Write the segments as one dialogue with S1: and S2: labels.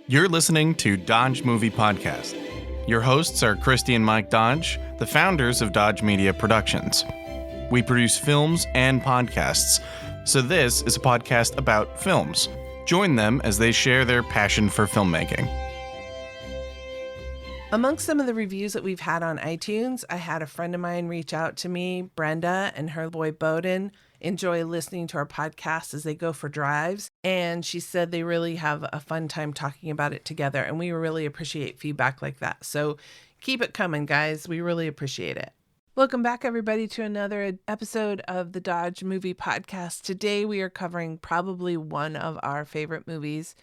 S1: You're listening to Dodge Movie Podcast. Your hosts are Christy and Mike Dodge, the founders of Dodge Media Productions. We produce films and podcasts, so this is a podcast about films. Join them as they share their passion for filmmaking.
S2: Amongst some of the reviews that we've had on iTunes, I had a friend of mine reach out to me, Brenda, and her boy Bowden enjoy listening to our podcast as they go for drives. And she said they really have a fun time talking about it together. And we really appreciate feedback like that. So keep it coming, guys. We really appreciate it. Welcome back, everybody, to another episode of the Dodge Movie Podcast. Today we are covering probably one of our favorite movies.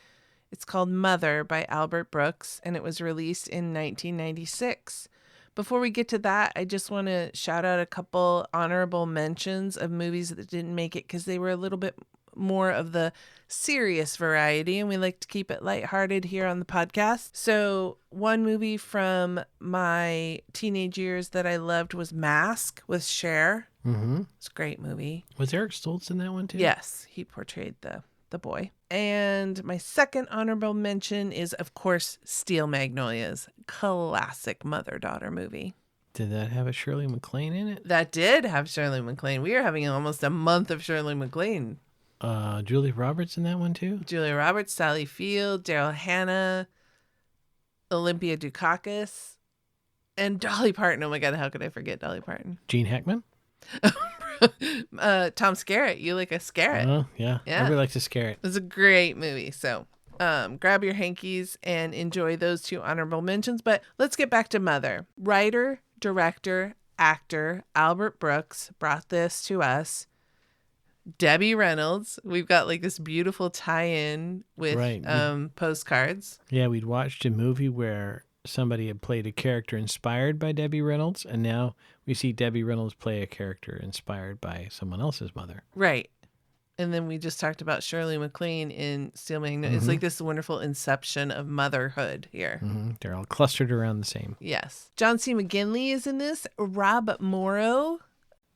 S2: It's called Mother by Albert Brooks, and it was released in 1996. Before we get to that, I just want to shout out a couple honorable mentions of movies that didn't make it because they were a little bit more of the serious variety, and we like to keep it lighthearted here on the podcast. So one movie from my teenage years that I loved was Mask with Cher.
S3: Mm-hmm.
S2: It's a great movie.
S3: Was Eric Stoltz in that one too?
S2: Yes, he portrayed the boy. And my second honorable mention is, of course, Steel Magnolias, classic mother-daughter movie.
S3: Did that have a Shirley MacLaine in it?
S2: That did have Shirley MacLaine. We are having almost a month of Shirley MacLaine.
S3: Julia Roberts in that one too?
S2: Julia Roberts, Sally Field, Daryl Hannah, Olympia Dukakis, and Dolly Parton. Oh my God, how could I forget Dolly Parton?
S3: Gene Hackman?
S2: Tom Skerritt. You like a Skerritt?
S3: Oh, yeah. Everybody likes a Skerritt.
S2: It's a great movie. So grab your hankies and enjoy those two honorable mentions. But let's get back to Mother. Writer, director, actor Albert Brooks brought this to us. Debbie Reynolds. We've got like this beautiful tie-in with postcards.
S3: Yeah, we'd watched a movie where somebody had played a character inspired by Debbie Reynolds, and now we see Debbie Reynolds play a character inspired by someone else's mother.
S2: Right. And then we just talked about Shirley MacLaine in Steel Magnolias. It's like this wonderful inception of motherhood here.
S3: Mm-hmm. They're all clustered around the same.
S2: Yes. John C. McGinley is in this, Rob Morrow,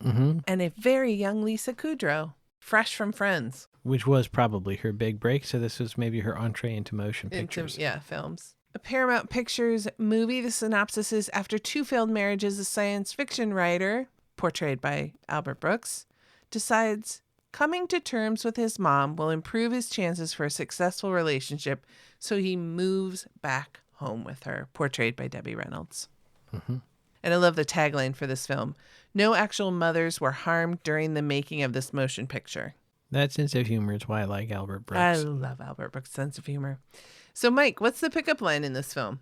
S2: and a very young Lisa Kudrow, fresh from Friends.
S3: Which was probably her big break, so this was maybe her entree into motion pictures.
S2: Films. A Paramount Pictures movie. The synopsis is, after two failed marriages, a science fiction writer, portrayed by Albert Brooks, decides coming to terms with his mom will improve his chances for a successful relationship, so he moves back home with her, portrayed by Debbie Reynolds. And I love the tagline for this film. No actual mothers were harmed during the making of this motion picture.
S3: That sense of humor is why I like Albert Brooks.
S2: I love Albert Brooks' sense of humor. So, Mike, what's the pickup line in this film?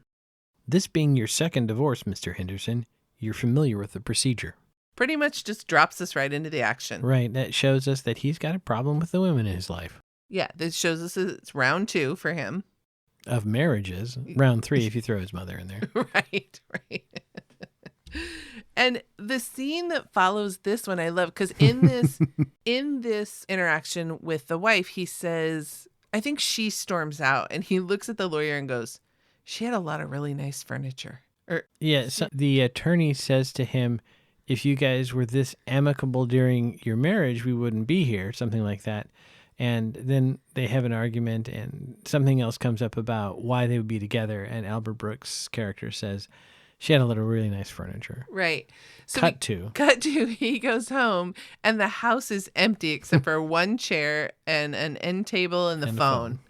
S3: This being your second divorce, Mr. Henderson, you're familiar with the procedure.
S2: Pretty much just drops us right into the action.
S3: Right. That shows us that he's got a problem with the women in his life.
S2: Yeah, this shows us it's round 2 for him.
S3: Of marriages. Round 3 if you throw his mother in there.
S2: Right. And the scene that follows this one I love, because in this interaction with the wife, he says, I think she storms out, and he looks at the lawyer and goes, she had a lot of really nice furniture.
S3: So the attorney says to him, if you guys were this amicable during your marriage, we wouldn't be here, something like that. And then they have an argument, and something else comes up about why they would be together. And Albert Brooks' character says, she had a lot of really nice furniture.
S2: Right. So
S3: Cut to,
S2: he goes home, and the house is empty except for one chair and an end table and the phone.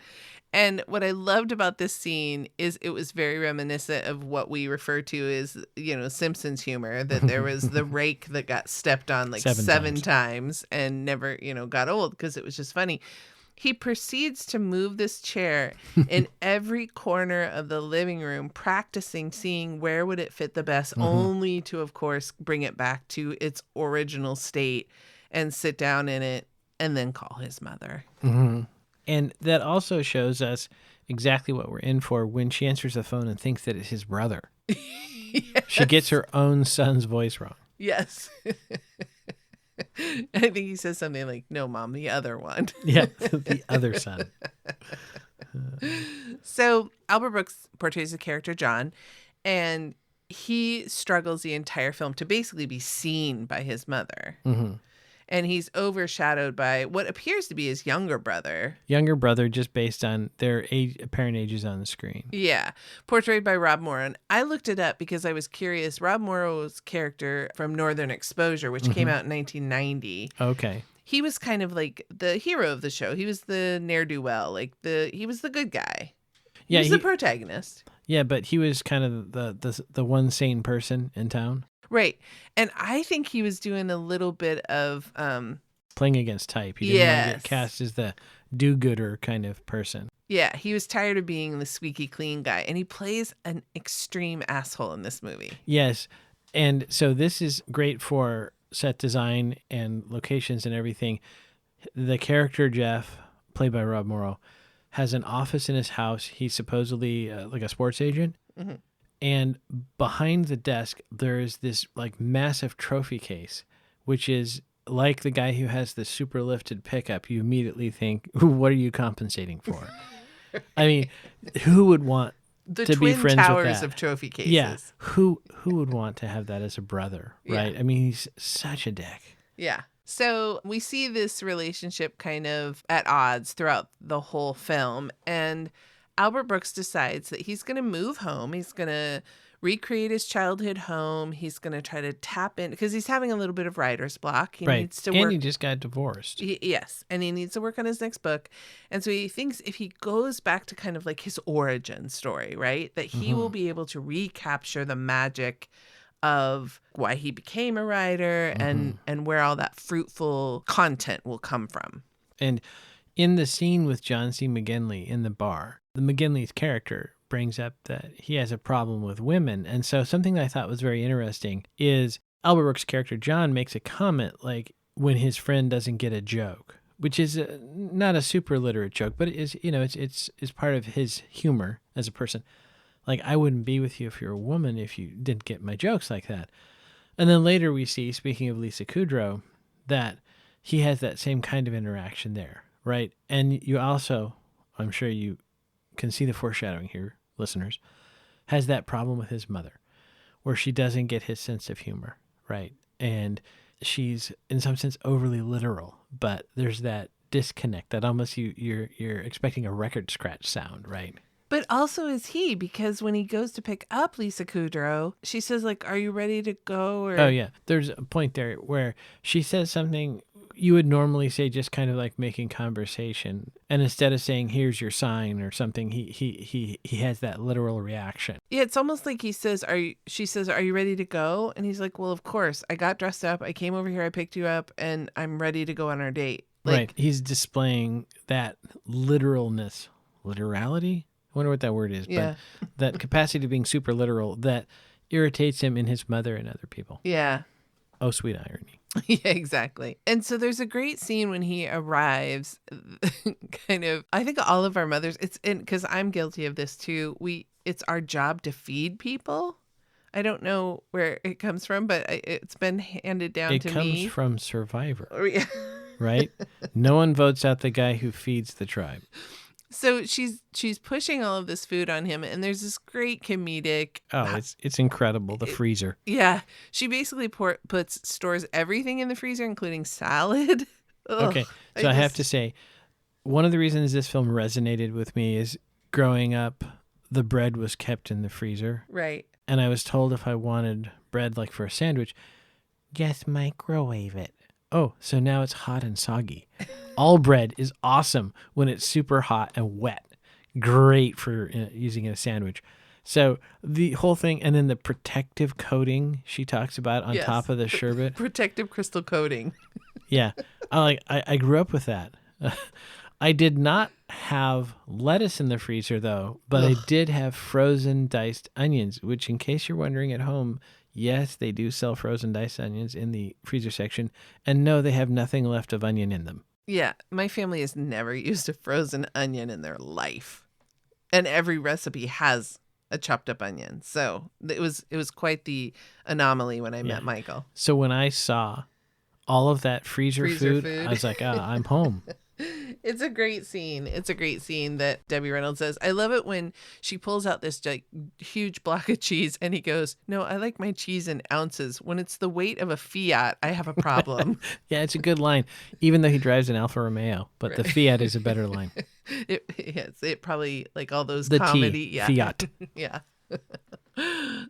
S2: And what I loved about this scene is it was very reminiscent of what we refer to as, Simpsons humor, that there was the rake that got stepped on like seven times and never, got old because it was just funny. He proceeds to move this chair in every corner of the living room, practicing, seeing where would it fit the best, only to, of course, bring it back to its original state and sit down in it and then call his mother.
S3: And that also shows us exactly what we're in for when she answers the phone and thinks that it's his brother. Yes. She gets her own son's voice wrong.
S2: Yes. I think he says something like, no, Mom, the other one.
S3: Yeah, the other son.
S2: So Albert Brooks portrays the character John, and he struggles the entire film to basically be seen by his mother. And he's overshadowed by what appears to be his younger brother.
S3: Younger brother, just based on their apparent ages on the screen.
S2: Yeah, portrayed by Rob Morrow. And I looked it up because I was curious. Rob Morrow's character from Northern Exposure, which came out in 1990.
S3: Okay.
S2: He was kind of like the hero of the show. He was the ne'er-do-well. He was the good guy. He was the protagonist.
S3: Yeah, but he was kind of the one sane person in town.
S2: Right. And I think he was doing a little bit of
S3: playing against type. He didn't want to get cast as the do-gooder kind of person.
S2: Yeah, he was tired of being the squeaky clean guy, and he plays an extreme asshole in this movie.
S3: Yes. And so this is great for set design and locations and everything. The character Jeff, played by Rob Morrow, has an office in his house. He's supposedly like a sports agent. Mm-hmm. And behind the desk, there is this like massive trophy case, which is like the guy who has the super lifted pickup. You immediately think, what are you compensating for? I mean, who would want to be friends with that?
S2: The Twin Towers of trophy cases.
S3: Yeah. Who would want to have that as a brother, right? Yeah. I mean, he's such a dick.
S2: Yeah. So we see this relationship kind of at odds throughout the whole film. And Albert Brooks decides that he's going to move home. He's going to recreate his childhood home. He's going to try to tap in because he's having a little bit of writer's block. He needs to work.
S3: And he just got divorced.
S2: Yes. And he needs to work on his next book. And so he thinks if he goes back to kind of like his origin story, right, that he will be able to recapture the magic of why he became a writer and where all that fruitful content will come from.
S3: And in the scene with John C. McGinley in the bar, the McGinley's character brings up that he has a problem with women. And so something that I thought was very interesting is Albert Brooks' character John makes a comment like when his friend doesn't get a joke, which is not a super literate joke, but it is, it's part of his humor as a person. Like, I wouldn't be with you if you're a woman if you didn't get my jokes like that. And then later we see, speaking of Lisa Kudrow, that he has that same kind of interaction there, right? And you also, I'm sure you can see the foreshadowing here, listeners, has that problem with his mother, where she doesn't get his sense of humor, right? And she's, in some sense, overly literal, but there's that disconnect that almost you're expecting a record scratch sound, right?
S2: But also is he, because when he goes to pick up Lisa Kudrow, she says, like, are you ready to go? Or...
S3: Oh, yeah. There's a point there where she says something you would normally say just kind of like making conversation. And instead of saying, here's your sign or something, he has that literal reaction.
S2: Yeah, it's almost like she says, are you ready to go? And he's like, well, of course. I got dressed up. I came over here. I picked you up and I'm ready to go on our date. Like,
S3: right. He's displaying that literality? I wonder what that word is, but that capacity of being super literal that irritates him in his mother and other people.
S2: Yeah.
S3: Oh, sweet irony.
S2: Yeah, exactly. And so there's a great scene when he arrives, kind of, I think all of our mothers, because I'm guilty of this too. It's our job to feed people. I don't know where it comes from, but it's been handed down to me.
S3: It comes from Survivor,
S2: right?
S3: No one votes out the guy who feeds the tribe.
S2: So she's pushing all of this food on him, and there's this great comedic.
S3: Oh, it's incredible. The freezer.
S2: Yeah, she basically stores everything in the freezer, including salad.
S3: Okay, so I have to say, one of the reasons this film resonated with me is growing up, the bread was kept in the freezer,
S2: right?
S3: And I was told if I wanted bread like for a sandwich, just microwave it. Oh, so now it's hot and soggy. All bread is awesome when it's super hot and wet. Great for using in a sandwich. So the whole thing, and then the protective coating she talks about on top of the sherbet.
S2: Protective crystal coating.
S3: Yeah. I grew up with that. I did not have lettuce in the freezer, though, but I did have frozen diced onions, which, in case you're wondering at home, yes, they do sell frozen diced onions in the freezer section. And no, they have nothing left of onion in them.
S2: Yeah, my family has never used a frozen onion in their life. And every recipe has a chopped up onion. So it was quite the anomaly when I met Michael.
S3: So when I saw all of that freezer food, I was like, I'm home.
S2: It's a great scene. It's a great scene that Debbie Reynolds says. I love it when she pulls out this huge block of cheese and he goes, no, I like my cheese in ounces. When it's the weight of a Fiat, I have a problem.
S3: Yeah, it's a good line, even though he drives an Alfa Romeo, but the Fiat is a better line.
S2: It probably, like all those
S3: The
S2: comedy.
S3: T, Fiat.
S2: Yeah.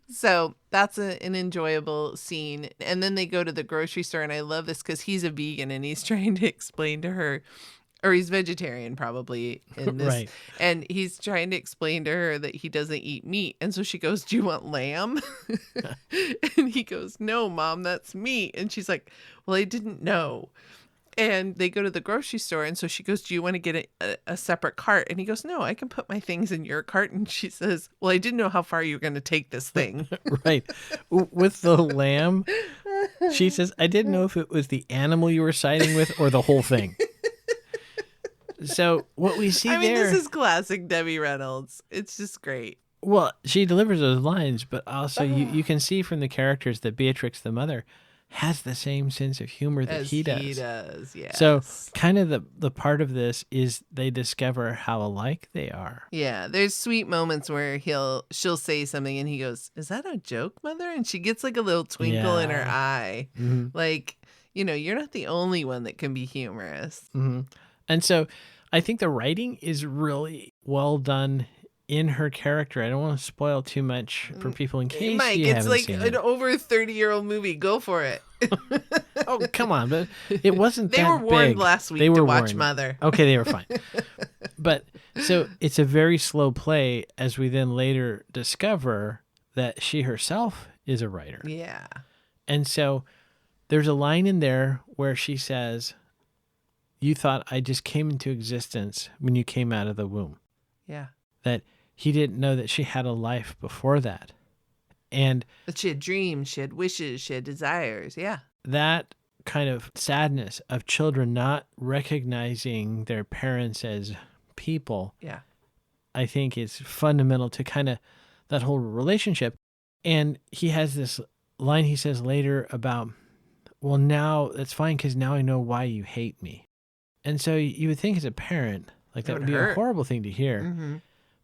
S2: So that's an enjoyable scene. And then they go to the grocery store, and I love this because he's a vegan and he's trying to explain to her, or he's vegetarian probably in this.
S3: Right.
S2: And he's trying to explain to her that he doesn't eat meat. And so she goes, do you want lamb? And he goes, no, Mom, that's meat. And she's like, well, I didn't know. And they go to the grocery store. And so she goes, do you want to get a separate cart? And he goes, no, I can put my things in your cart. And she says, well, I didn't know how far you were going to take this thing.
S3: Right. With the lamb, she says, I didn't know if it was the animal you were siding with or the whole thing. So what we see
S2: this is classic Debbie Reynolds. It's just great.
S3: Well, she delivers those lines, but also you can see from the characters that Beatrix, the mother, has the same sense of humor that he does.
S2: He does, yes.
S3: So kind of the part of this is they discover how alike they are.
S2: Yeah, there's sweet moments where she'll say something and he goes, is that a joke, Mother? And she gets like a little twinkle in her eye.
S3: Mm-hmm.
S2: Like, you're not the only one that can be humorous.
S3: Mm-hmm. And so I think the writing is really well done in her character. I don't want to spoil too much for people in case
S2: Mike,
S3: you
S2: it's
S3: haven't
S2: like
S3: seen
S2: an
S3: it.
S2: over 30-year-old movie. Go for it.
S3: Oh, come on. But it wasn't
S2: They
S3: that
S2: were warned
S3: big.
S2: last week
S3: They
S2: to
S3: were
S2: watch
S3: warned.
S2: Mother.
S3: Okay, they were fine. But so it's a very slow play as we then later discover that she herself is a writer.
S2: Yeah.
S3: And so there's a line in there where she says, you thought I just came into existence when you came out of the womb.
S2: Yeah.
S3: That he didn't know that she had a life before that. And
S2: That she had dreams, she had wishes, she had desires. Yeah.
S3: that kind of sadness of children not recognizing their parents as people,
S2: Yeah.
S3: I think is fundamental to kind of that whole relationship. And he has this line he says later about, well, now that's fine because now I know why you hate me. And so you would think as a parent, like that would be a horrible thing to hear.
S2: Mm-hmm.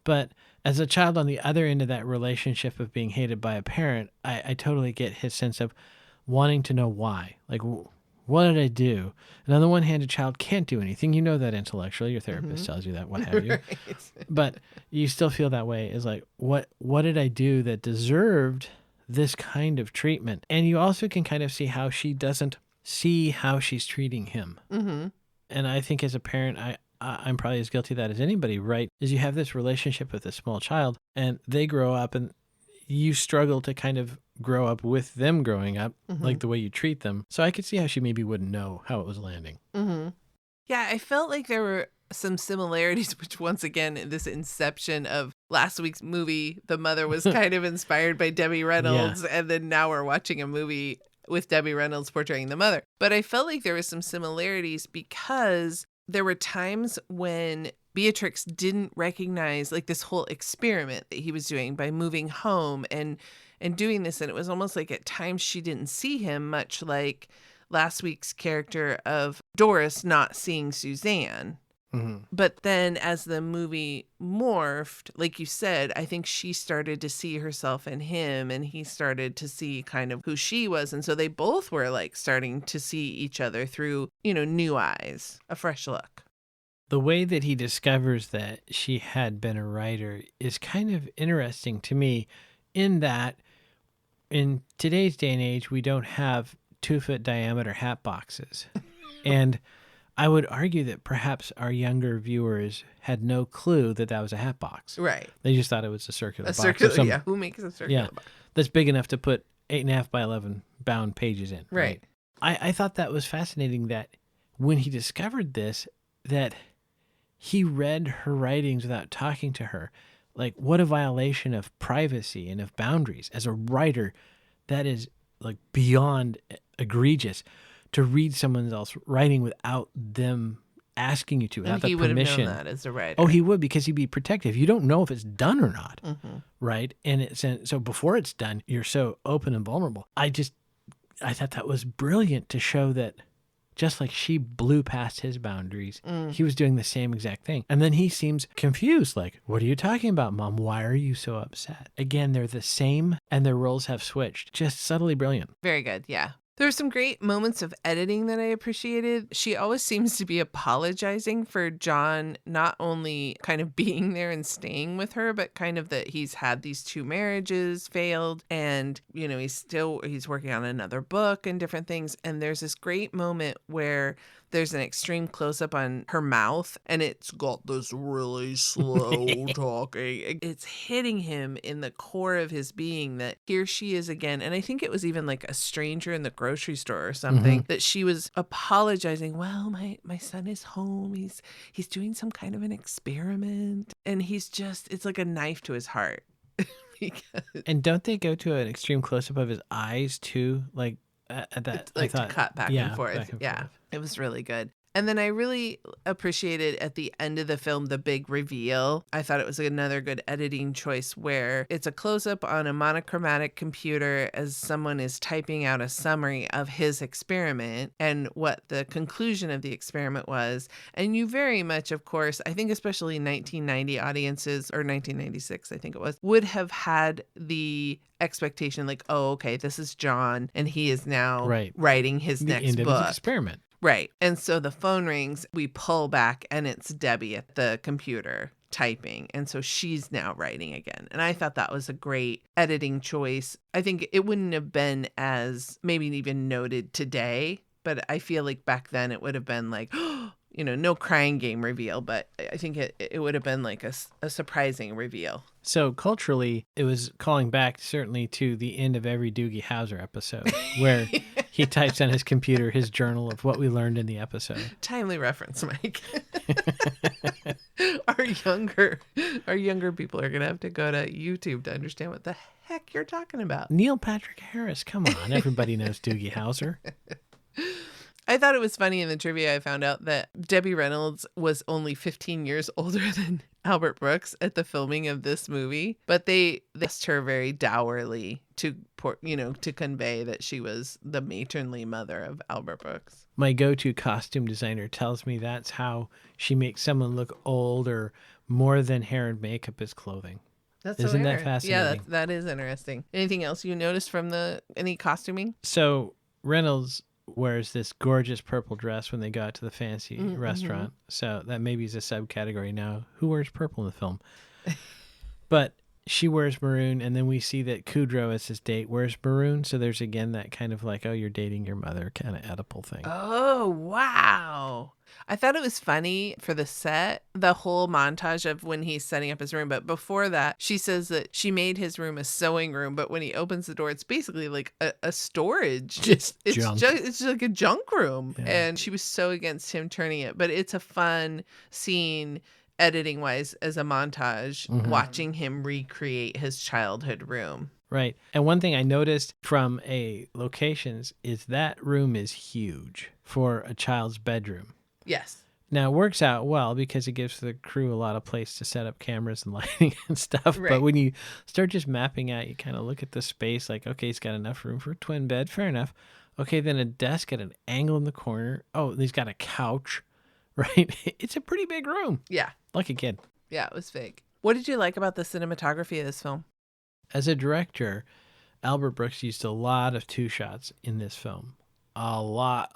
S3: But as a child on the other end of that relationship of being hated by a parent, I totally get his sense of wanting to know why. Like, what did I do? And on the one hand, a child can't do anything. You know that intellectually. Your therapist tells you that, what have you.
S2: Right.
S3: But you still feel that way. Is like, what did I do that deserved this kind of treatment? And you also can kind of see how she doesn't see how she's treating him.
S2: Mm-hmm.
S3: And I think as a parent, I'm probably as guilty of that as anybody, right? Is you have this relationship with a small child and they grow up and you struggle to kind of grow up with them growing up, like the way you treat them. So I could see how she maybe wouldn't know how it was landing.
S2: Mm-hmm. Yeah, I felt like there were some similarities, which once again, this inception of last week's movie, The Mother was kind of inspired by Debbie Reynolds. Yeah. And then now we're watching a movie with Debbie Reynolds portraying the mother. But I felt like there were some similarities because there were times when Beatrix didn't recognize like this whole experiment that he was doing by moving home and doing this. And it was almost like at times she didn't see him, much like last week's character of Doris not seeing Suzanne. Mm-hmm. But then as the movie morphed, like you said, I think she started to see herself in him and he started to see kind of who she was. And so they both were like starting to see each other through, new eyes, a fresh look.
S3: The way that he discovers that she had been a writer is kind of interesting to me in that in today's day and age, we don't have 2-foot diameter hat boxes. And I would argue that perhaps our younger viewers had no clue that that was a hat box.
S2: Right.
S3: They just thought it was a circular box.
S2: Yeah. Who makes a circular box?
S3: That's big enough to put 8.5 by 11 bound pages in.
S2: Right.
S3: I thought that was fascinating that when he discovered this, that he read her writings without talking to her. Like, what a violation of privacy and of boundaries. As a writer, that is like beyond egregious. To read someone else writing without them asking you to, without the permission.
S2: He would have known that as a writer.
S3: Oh, he would, because he'd be protective. You don't know if it's done or not, right? And so before it's done, you're so open and vulnerable. I thought that was brilliant to show that just like she blew past his boundaries. He was doing the same exact thing. And then he seems confused, like, what are you talking about, Mom? Why are you so upset? Again, they're the same and their roles have switched. Just subtly brilliant.
S2: Very good. Yeah. There were some great moments of editing that I appreciated. She always seems to be apologizing for John not only kind of being there and staying with her, but kind of that he's had these 2 marriages failed and, you know, he's working on another book and different things. And there's this great moment where there's an extreme close-up on her mouth and it's got this really slow talking. It's hitting him in the core of his being that here she is again. And I think it was even like a stranger in the grocery store or something that she was apologizing. Well, my son is home. He's doing some kind of an experiment. And it's like a knife to his heart.
S3: And don't they go to an extreme close-up of his eyes too? Like, that
S2: like
S3: I thought,
S2: to cut back and forth.
S3: Back and
S2: yeah.
S3: forth.
S2: It was really good. And then I really appreciated at the end of the film, the big reveal. I thought it was another good editing choice where it's a close up on a monochromatic computer as someone is typing out a summary of his experiment and what the conclusion of the experiment was. And you very much, of course, I think especially 1990 audiences or 1996, I think it was, would have had the expectation like, oh, okay, this is John and he is now writing his next
S3: end
S2: book.
S3: Of his experiment.
S2: Right. And so the phone rings, we pull back and it's Debbie at the computer typing. And so she's now writing again. And I thought that was a great editing choice. I think it wouldn't have been as maybe even noted today, but I feel like back then it would have been like, you know, no crying game reveal, but I think it would have been like a surprising reveal.
S3: So culturally, it was calling back certainly to the end of every Doogie Howser episode where he types on his computer his journal of what we learned in the episode.
S2: Timely reference, Mike. Our younger people are going to have to go to YouTube to understand what the heck you're talking about.
S3: Neil Patrick Harris, come on. Everybody knows Doogie Howser.
S2: I thought it was funny in the trivia I found out that Debbie Reynolds was only 15 years older than Albert Brooks at the filming of this movie, but they asked her very dourly to convey that she was the matronly mother of Albert Brooks.
S3: My go-to costume designer tells me that's how she makes someone look old or more than hair and makeup is clothing. Isn't that fascinating?
S2: Yeah, that is interesting. Anything else you noticed from any costuming?
S3: So Reynolds wears this gorgeous purple dress when they go out to the fancy restaurant. So that maybe is a subcategory now. Who wears purple in the film? But she wears maroon, and then we see that Kudrow as his date wears maroon. So there's again that kind of like, oh, you're dating your mother kind of Oedipal thing.
S2: Oh, wow. I thought it was funny for the set, the whole montage of when he's setting up his room. But before that, she says that she made his room a sewing room. But when he opens the door, it's basically like a storage.
S3: Just
S2: it's
S3: junk.
S2: It's like a junk room.
S3: Yeah.
S2: And she was so against him turning it. But it's a fun scene editing wise as a montage, watching him recreate his childhood room.
S3: Right. And one thing I noticed from locations is that room is huge for a child's bedroom.
S2: Yes.
S3: Now, it works out well because it gives the crew a lot of place to set up cameras and lighting and stuff.
S2: Right.
S3: But when you start just mapping out, you kind of look at the space like, okay, he's got enough room for a twin bed. Fair enough. Okay, then a desk at an angle in the corner. Oh, he's got a couch, right? It's a pretty big room.
S2: Yeah.
S3: Like a kid.
S2: Yeah, it was big. What did you like about the cinematography of this film?
S3: As a director, Albert Brooks used a lot of two shots in this film. A lot.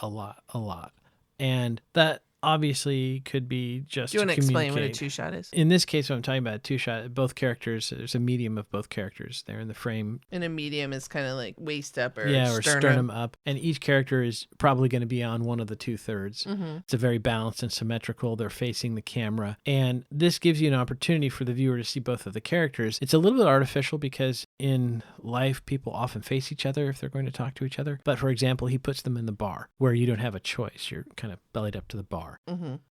S3: And that obviously could be just
S2: Do you want to
S3: communicate.
S2: explain what a two-shot is?
S3: In this case, what I'm talking about, a two-shot, both characters, there's a medium of both characters there in the frame.
S2: And a medium is kind of like waist up or
S3: or
S2: sternum.
S3: sternum up. And each character is probably going to be on one of the 2/3. It's a very balanced and symmetrical. They're facing the camera. And this gives you an opportunity for the viewer to see both of the characters. It's a little bit artificial because in life, people often face each other if they're going to talk to each other. But for example, he puts them in the bar where you don't have a choice. You're kind of bellied up to the bar.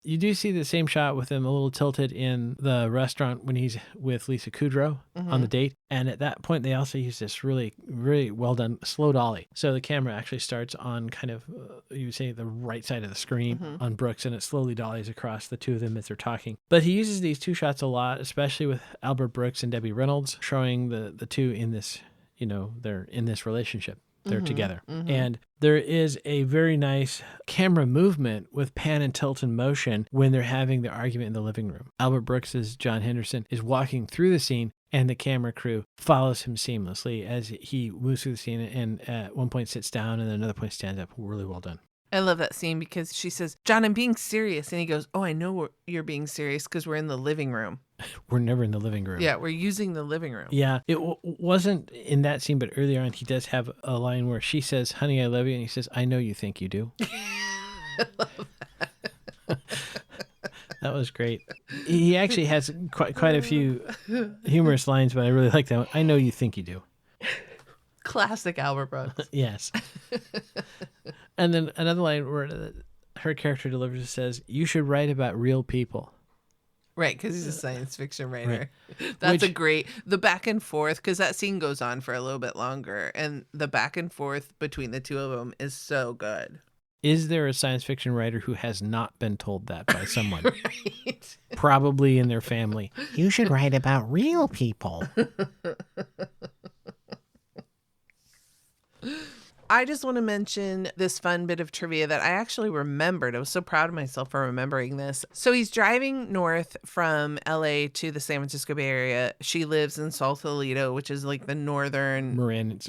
S3: You do see the same shot with him a little tilted in the restaurant when he's with Lisa Kudrow on the date. And at that point, they also use this really, really well done slow dolly. So the camera actually starts on kind of, you would say, the right side of the screen on Brooks, and it slowly dollies across the two of them as they're talking. But he uses these two shots a lot, especially with Albert Brooks and Debbie Reynolds, showing the two in this, they're in this relationship. they're together. And there is a very nice camera movement with pan and tilt in motion when they're having their argument in the living room. Albert Brooks as John Henderson is walking through the scene, and the camera crew follows him seamlessly as he moves through the scene and at one point sits down and then another point stands up. Really well done.
S2: I love that scene because she says, John, I'm being serious. And he goes, oh, I know you're being serious because we're in the living room.
S3: We're never in the living room.
S2: Yeah, we're using the living room.
S3: Yeah, it wasn't in that scene, but earlier on, he does have a line where she says, honey, I love you. And he says, I know you think you do.
S2: I love that.
S3: That was great. He actually has quite a few humorous lines, but I really like that one. I know you think you do.
S2: Classic Albert Brooks.
S3: Yes. And then another line where her character delivers says, you should write about real people.
S2: Right, because he's a science fiction writer. Right. That's a great, the back and forth, because that scene goes on for a little bit longer, and the back and forth between the two of them is so good.
S3: Is there a science fiction writer who has not been told that by someone?
S2: Right.
S3: Probably in their family. You should write about real people.
S2: I just want to mention this fun bit of trivia that I actually remembered. I was so proud of myself for remembering this. So he's driving north from LA to the San Francisco Bay Area. She lives in Sausalito, which is like the northern
S3: Marin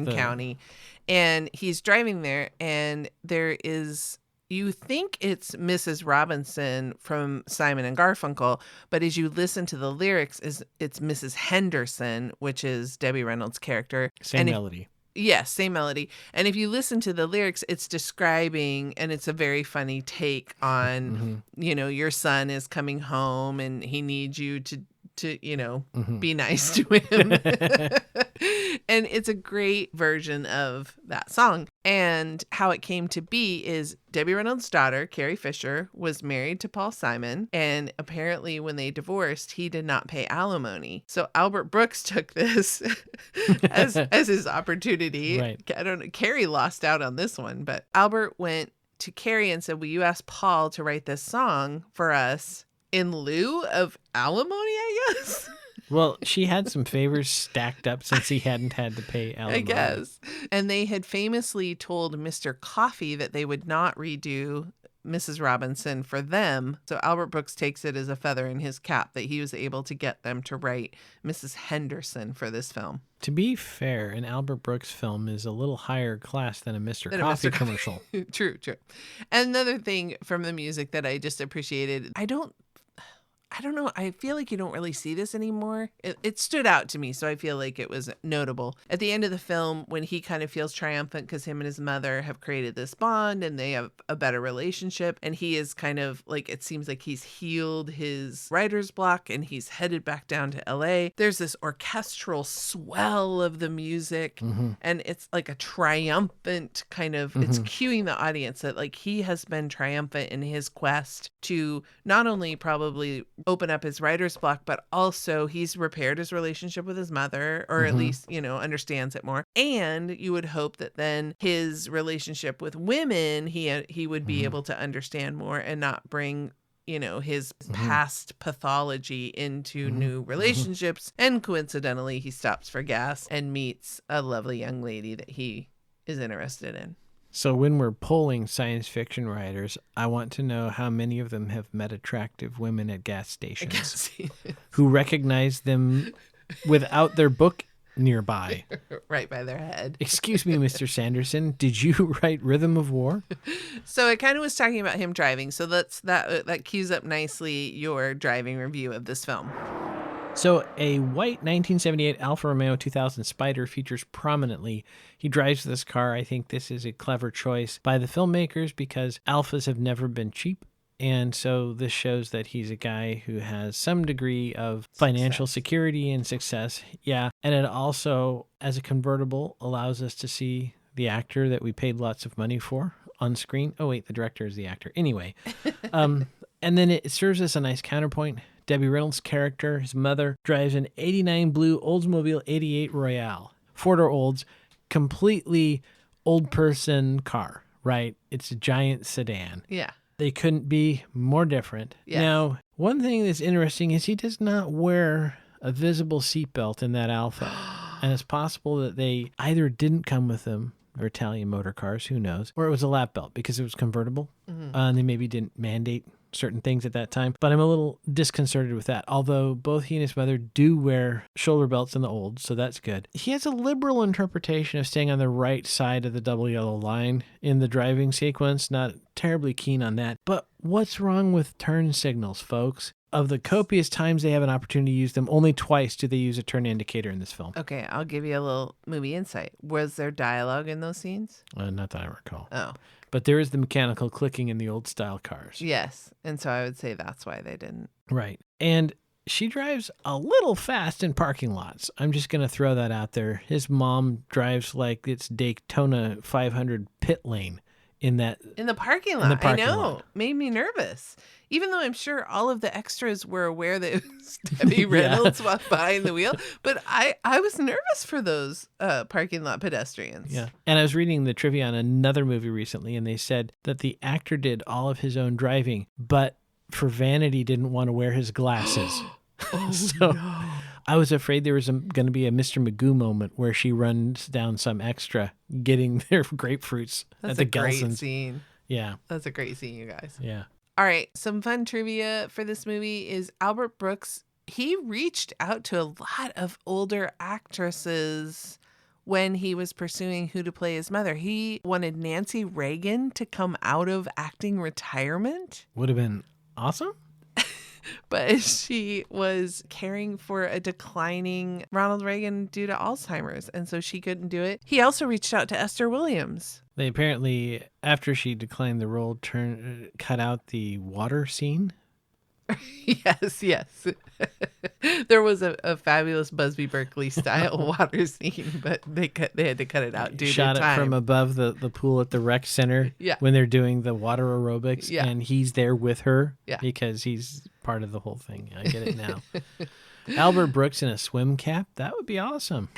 S2: County. And he's driving there, and there is, you think it's Mrs. Robinson from Simon and Garfunkel, but as you listen to the lyrics, it's Mrs. Henderson, which is Debbie Reynolds' character.
S3: Same melody.
S2: Yes, same melody. And if you listen to the lyrics, it's describing, and it's a very funny take on, your son is coming home and he needs you to be nice to him. And it's a great version of that song. And how it came to be is Debbie Reynolds' daughter, Carrie Fisher, was married to Paul Simon. And apparently when they divorced, he did not pay alimony. So Albert Brooks took this as his opportunity.
S3: Right.
S2: I don't know. Carrie lost out on this one, but Albert went to Carrie and said, will you ask Paul to write this song for us in lieu of alimony, I guess?
S3: Well, she had some favors stacked up since he hadn't had to pay alimony.
S2: I guess. And they had famously told Mr. Coffee that they would not redo Mrs. Robinson for them. So Albert Brooks takes it as a feather in his cap that he was able to get them to write Mrs. Henderson for this film.
S3: To be fair, an Albert Brooks film is a little higher class than a Mr. Coffee commercial.
S2: True. Another thing from the music that I just appreciated, I don't know. I feel like you don't really see this anymore. It stood out to me, so I feel like it was notable. At the end of the film, when he kind of feels triumphant because him and his mother have created this bond and they have a better relationship, and he is kind of like, it seems like he's healed his writer's block and he's headed back down to LA. There's this orchestral swell of the music, and it's like a triumphant kind of, it's cueing the audience that like he has been triumphant in his quest to not only probably open up his writer's block, but also he's repaired his relationship with his mother, or at least, understands it more. And you would hope that then his relationship with women, he would be able to understand more and not bring, his past pathology into new relationships. And coincidentally, he stops for gas and meets a lovely young lady that he is interested in.
S3: So when we're polling science fiction writers, I want to know how many of them have met attractive women at gas stations who recognize them without their book nearby.
S2: Right by their head.
S3: Excuse me, Mr. Sanderson, did you write Rhythm of War?
S2: So it kind of was talking about him driving. So that cues up nicely your driving review of this film.
S3: So a white 1978 Alfa Romeo 2000 Spider features prominently. He drives this car. I think this is a clever choice by the filmmakers because Alfas have never been cheap. And so this shows that he's a guy who has some degree of financial security and success. Yeah. And it also, as a convertible, allows us to see the actor that we paid lots of money for on screen. Oh, wait, the director is the actor. Anyway. And then it serves as a nice counterpoint. Debbie Reynolds' character, his mother, drives an 89 blue Oldsmobile 88 Royale. Four-door Olds, completely old person car, right? It's a giant sedan.
S2: Yeah.
S3: They couldn't be more different.
S2: Yes.
S3: Now, one thing that's interesting is he does not wear a visible seatbelt in that Alfa. And it's possible that they either didn't come with them or Italian motor cars, who knows? Or it was a lap belt because it was convertible. And they maybe didn't mandate certain things at that time. But I'm a little disconcerted with that, although both he and his mother do wear shoulder belts in the old, so that's good. He has a liberal interpretation of staying on the right side of the double yellow line in the driving sequence. Not terribly keen on that. But what's wrong with turn signals, folks? Of the copious times they have an opportunity to use them, only twice do they use a turn indicator in this film.
S2: Okay, I'll give you a little movie insight. Was there dialogue in those scenes?
S3: Not that I recall.
S2: Oh.
S3: But there is the mechanical clicking in the old style cars.
S2: Yes. And so I would say that's why they didn't.
S3: Right. And she drives a little fast in parking lots. I'm just going to throw that out there. His mom drives like it's Daytona 500 pit lane in the parking lot.
S2: I know. Made me nervous. Even though I'm sure all of the extras were aware that it was Debbie Reynolds walked behind the wheel. But I was nervous for those parking lot pedestrians.
S3: Yeah. And I was reading the trivia on another movie recently, and they said that the actor did all of his own driving, but for vanity didn't want to wear his glasses. So no. I was afraid there was going to be a Mr. Magoo moment where she runs down some extra getting their grapefruits at the Gelsons. That's a great
S2: scene.
S3: Yeah.
S2: That's a great scene, you guys.
S3: Yeah.
S2: All right. Some fun trivia for this movie is Albert Brooks. He reached out to a lot of older actresses when he was pursuing who to play his mother. He wanted Nancy Reagan to come out of acting retirement.
S3: Would have been awesome.
S2: But she was caring for a declining Ronald Reagan due to Alzheimer's, and so she couldn't do it. He also reached out to Esther Williams.
S3: They apparently, after she declined the role, cut out the water scene.
S2: Yes. There was a fabulous Busby Berkeley style water scene, but they had to cut it out due to time.
S3: Shot it from above the pool at the rec center when they're doing the water aerobics, and he's there with her because he's part of the whole thing. I get it now. Albert Brooks in a swim cap, that would be awesome.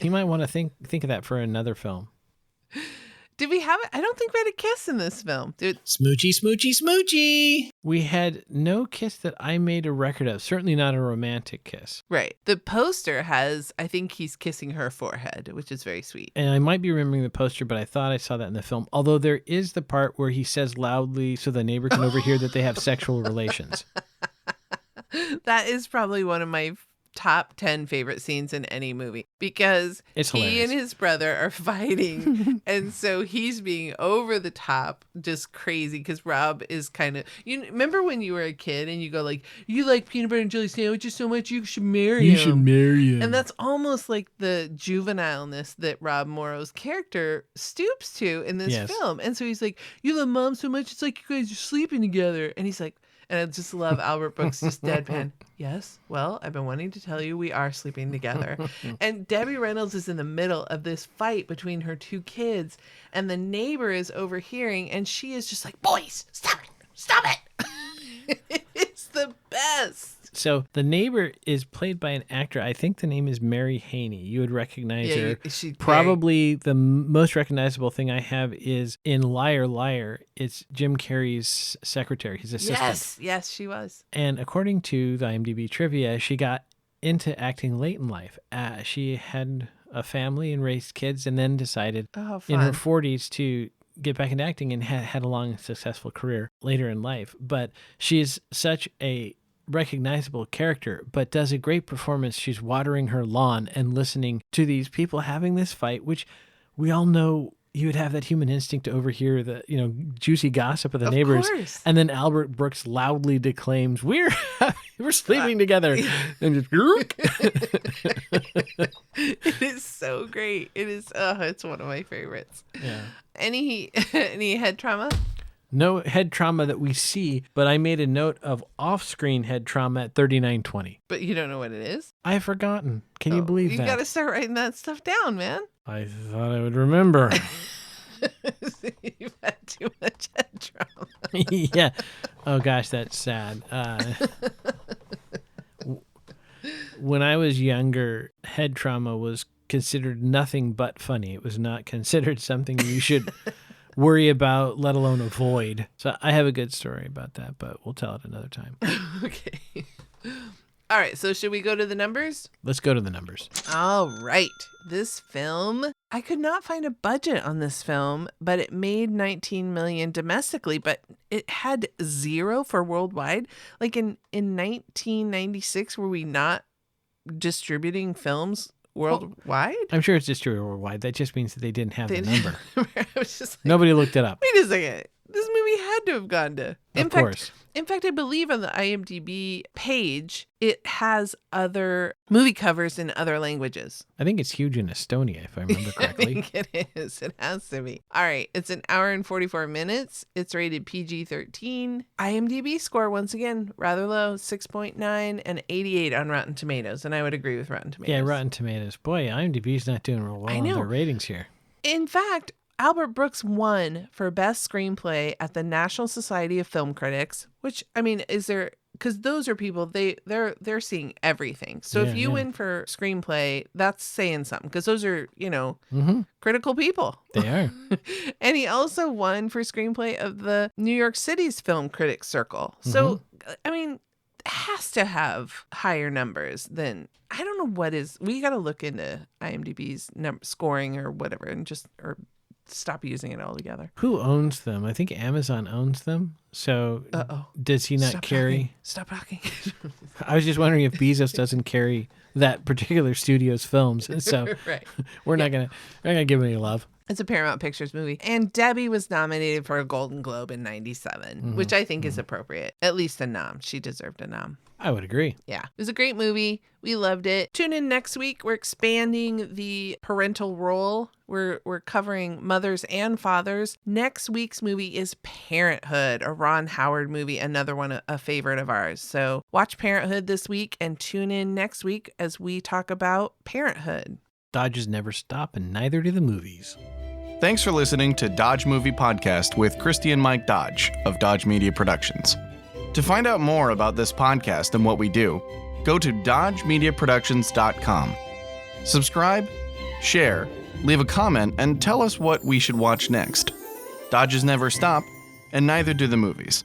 S3: He might want to think of that for another film.
S2: Did we have it? I don't think we had a kiss in this film. Dude.
S3: Smoochy, smoochy, smoochy. We had no kiss that I made a record of. Certainly not a romantic kiss.
S2: Right. The poster has, I think he's kissing her forehead, which is very sweet.
S3: And I might be remembering the poster, but I thought I saw that in the film. Although there is the part where he says loudly so the neighbor can overhear that they have sexual relations.
S2: That is probably one of my top 10 favorite scenes in any movie because he and his brother are fighting and so he's being over the top just crazy because Rob is kind of, you remember when you were a kid and you go like, you like peanut butter and jelly sandwiches so much you should marry him. And that's almost like the juvenileness that Rob Morrow's character stoops to in this film. And so he's like, you love mom so much it's like you guys are sleeping together. And he's like, and I just love Albert Brooks just deadpan. Yes, well, I've been wanting to tell you we are sleeping together. And Debbie Reynolds is in the middle of this fight between her two kids. And the neighbor is overhearing. And she is just like, boys, stop it. Stop it. It's the best.
S3: So the neighbor is played by an actor. I think the name is Mary Haney. You would recognize her. Probably the most recognizable thing I have is in Liar, Liar. It's Jim Carrey's secretary, his assistant.
S2: Yes, she was.
S3: And according to the IMDb trivia, she got into acting late in life. She had a family and raised kids and then decided in her 40s to get back into acting and had a long, successful career later in life. But she is such a recognizable character, but does a great performance. She's watering her lawn and listening to these people having this fight, which we all know you would have that human instinct to overhear the, juicy gossip of the neighbors.
S2: Course.
S3: And then Albert Brooks loudly declaims, we're sleeping together. And just,
S2: it is so great. It is, it's one of my favorites.
S3: Yeah.
S2: Any head trauma?
S3: No head trauma that we see, but I made a note of off-screen head trauma at 39:20.
S2: But you don't know what it is?
S3: I've forgotten. Can you believe that?
S2: You got to start writing that stuff down, man.
S3: I thought I would remember.
S2: You've had too much head trauma.
S3: Yeah. Oh, gosh, that's sad. When I was younger, head trauma was considered nothing but funny. It was not considered something you should worry about, let alone avoid. So I have a good story about that, but we'll tell it another time.
S2: Okay. All right, so should we go to the numbers?
S3: Let's go to the numbers.
S2: All right. This film I could not find a budget on this film, but it made $19 million domestically, but it had zero for worldwide. Like in 1996, were we not distributing films worldwide?
S3: I'm sure it's distributed worldwide. That just means that they didn't have the number.
S2: I was just like,
S3: Nobody looked it up.
S2: wait a second. This movie had to have gone to.
S3: Of course.
S2: In fact, I believe on the IMDb page, it has other movie covers in other languages.
S3: I think it's huge in Estonia, if I remember correctly.
S2: I think it is. It has to be. All right. It's an hour and 44 minutes. It's rated PG-13. IMDb score, once again, rather low, 6.9 and 88 on Rotten Tomatoes. And I would agree with Rotten Tomatoes.
S3: Yeah, Rotten Tomatoes. Boy, IMDb's not doing real well on their ratings here.
S2: In fact, Albert Brooks won for Best Screenplay at the National Society of Film Critics, which, I mean, is there, because those are people, they're seeing everything. So if you win for screenplay, that's saying something, because those are, critical people.
S3: They are.
S2: And he also won for screenplay of the New York City's Film Critics Circle. So, I mean, it has to have higher numbers than, I don't know what is, we got to look into IMDb's scoring or whatever and or stop using it altogether.
S3: Who owns them? I think Amazon owns them. So does he not carry?
S2: Stop talking.
S3: I was just wondering if Bezos doesn't carry that particular studio's films. So
S2: right.
S3: we're not gonna give him any love.
S2: It's a Paramount Pictures movie. And Debbie was nominated for a Golden Globe in 97, which I think is appropriate. At least a nom. She deserved a nom.
S3: I would agree.
S2: Yeah. It was a great movie. We loved it. Tune in next week. We're expanding the parental role. We're covering mothers and fathers. Next week's movie is Parenthood, a Ron Howard movie, another one, a favorite of ours. So watch Parenthood this week and tune in next week as we talk about Parenthood.
S3: Dodges never stop, and neither do the movies.
S1: Thanks for listening to Dodge Movie Podcast with Christy and Mike Dodge of Dodge Media Productions. To find out more about this podcast and what we do, go to dodgemediaproductions.com. Subscribe, share, leave a comment, and tell us what we should watch next. Dodges never stop, and neither do the movies.